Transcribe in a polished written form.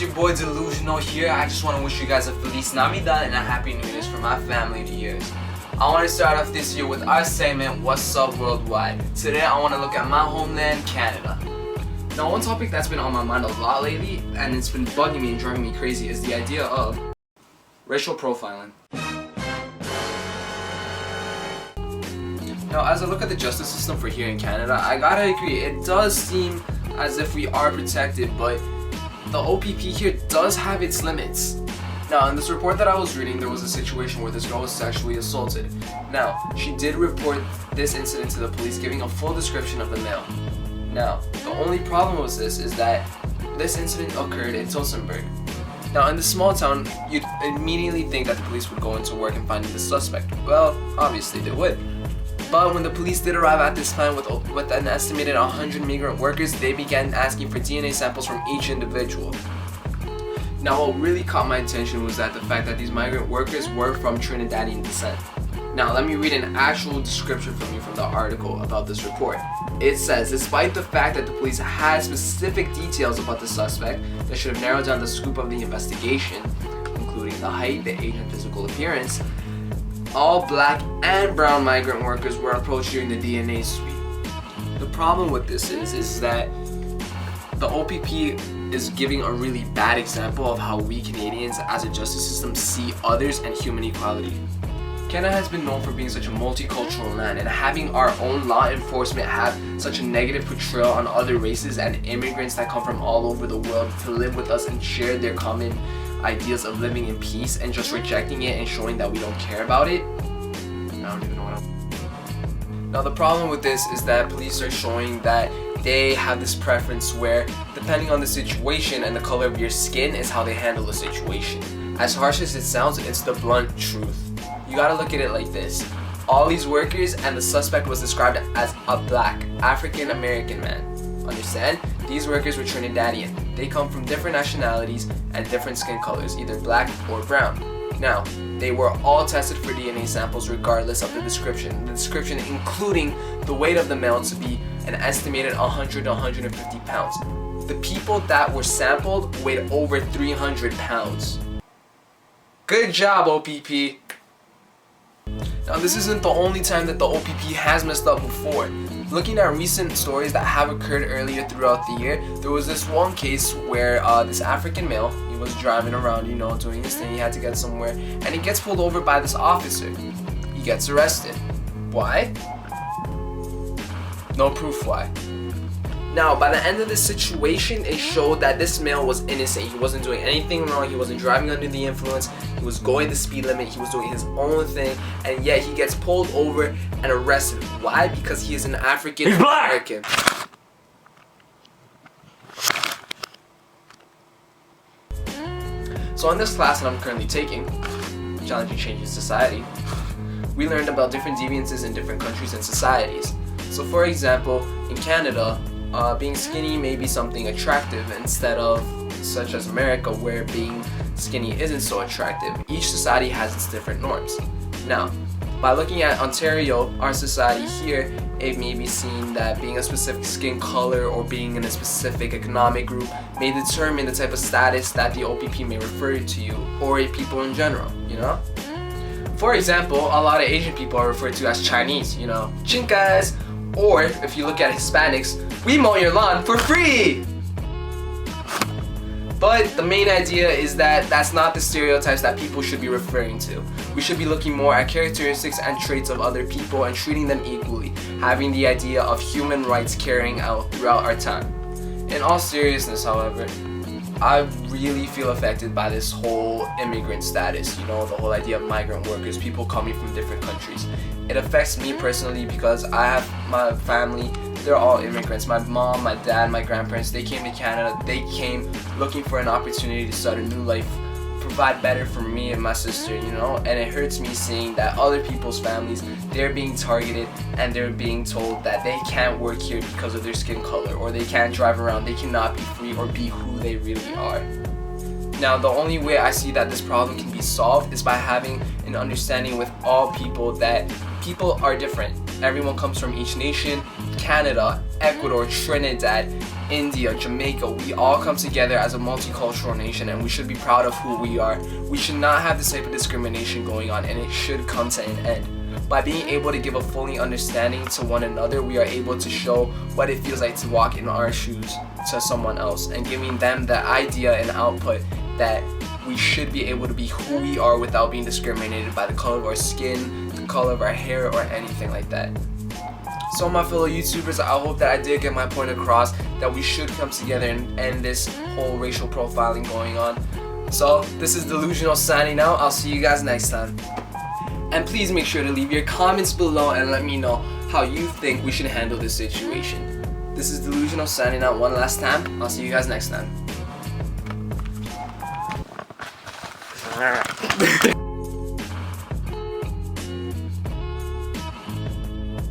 it's your boy Delusional here. I just want to wish you guys a Feliz Navidad and a Happy New Year's from my family to yours. I want to start off this year with our segment, What's Up Worldwide. Today I want to look at my homeland, Canada. Now one topic that's been on my mind a lot lately, and it's been bugging me and driving me crazy, is the idea of racial profiling. Now as I look at the justice system for here in Canada, I gotta agree, it does seem as if we are protected, but the OPP here does have its limits. Now, in this report that I was reading, there was a situation where this girl was sexually assaulted. Now, she did report this incident to the police, giving a full description of the male. Now, the only problem with this is that this incident occurred in Tillsonburg. Now, in this small town, you'd immediately think that the police would go into work and find the suspect. Well, obviously they would. But when the police did arrive at this plant with an estimated 100 migrant workers, they began asking for DNA samples from each individual. Now what really caught my attention was that the fact that these migrant workers were from Trinidadian descent. Now let me read an actual description from you from the article about this report. It says, despite the fact that the police had specific details about the suspect that should have narrowed down the scope of the investigation, including the height, the age, and physical appearance, all black and brown migrant workers were approached during the DNA sweep. The problem with this is that the OPP is giving a really bad example of how we Canadians as a justice system see others and human equality. Canada has been known for being such a multicultural land, and having our own law enforcement have such a negative portrayal on other races and immigrants that come from all over the world to live with us and share their common ideas of living in peace, and just rejecting it and showing that we don't care about it. I don't even know what I'm... Now the problem with this is that police are showing that they have this preference where depending on the situation and the color of your skin is how they handle the situation. As harsh as it sounds, it's the blunt truth. You gotta look at it like this. All these workers and the suspect was described as a black African American man. Understand? These workers were Trinidadian. They come from different nationalities and different skin colors, either black or brown. Now, they were all tested for DNA samples regardless of the description. The description including the weight of the male to be an estimated 100 to 150 pounds. The people that were sampled weighed over 300 pounds. Good job, OPP. Now, this isn't the only time that the OPP has messed up before. Looking at recent stories that have occurred earlier throughout the year, there was this one case where this African male, he was driving around, doing his thing, he had to get somewhere, and he gets pulled over by this officer. He gets arrested. Why? No proof why. Now, by the end of this situation, it showed that this male was innocent. He wasn't doing anything wrong. He wasn't driving under the influence. He was going the speed limit. He was doing his own thing. And yet he gets pulled over and arrested. Why? Because he is an African American. So in this class that I'm currently taking, Challenging Change in Society, we learned about different deviances in different countries and societies. So for example, in Canada, being skinny may be something attractive instead of such as America where being skinny isn't so attractive. Each society has its different norms. Now, by looking at Ontario, our society here, it may be seen that being a specific skin color or being in a specific economic group may determine the type of status that the OPP may refer to you or people in general, For example, a lot of Asian people are referred to as Chinese, Chinkas. Or, if you look at Hispanics, we mow your lawn for free! But the main idea is that that's not the stereotypes that people should be referring to. We should be looking more at characteristics and traits of other people and treating them equally, having the idea of human rights carrying out throughout our time. In all seriousness, however, I really feel affected by this whole immigrant status, the whole idea of migrant workers, people coming from different countries. It affects me personally because I have my family, they're all immigrants. My mom, my dad, my grandparents, they came to Canada. They came looking for an opportunity to start a new life, provide better for me and my sister, and it hurts me seeing that other people's families, they're being targeted and they're being told that they can't work here because of their skin color, or they can't drive around, they cannot be free or be who they really are. Now, the only way I see that this problem can be solved is by having an understanding with all people that people are different. everyone comes from each nation. Canada, Ecuador, Trinidad, India, Jamaica, we all come together as a multicultural nation, and we should be proud of who we are. We should not have this type of discrimination going on, and it should come to an end. By being able to give a fully understanding to one another, we are able to show what it feels like to walk in our shoes to someone else, and giving them the idea and output that we should be able to be who we are without being discriminated by the color of our skin, the color of our hair, or anything like that. So my fellow YouTubers, I hope that I did get my point across, that we should come together and end this whole racial profiling going on. So this is Delusional signing out. I'll see you guys next time. And please make sure to leave your comments below and let me know how you think we should handle this situation. This is Delusional signing out one last time. I'll see you guys next time.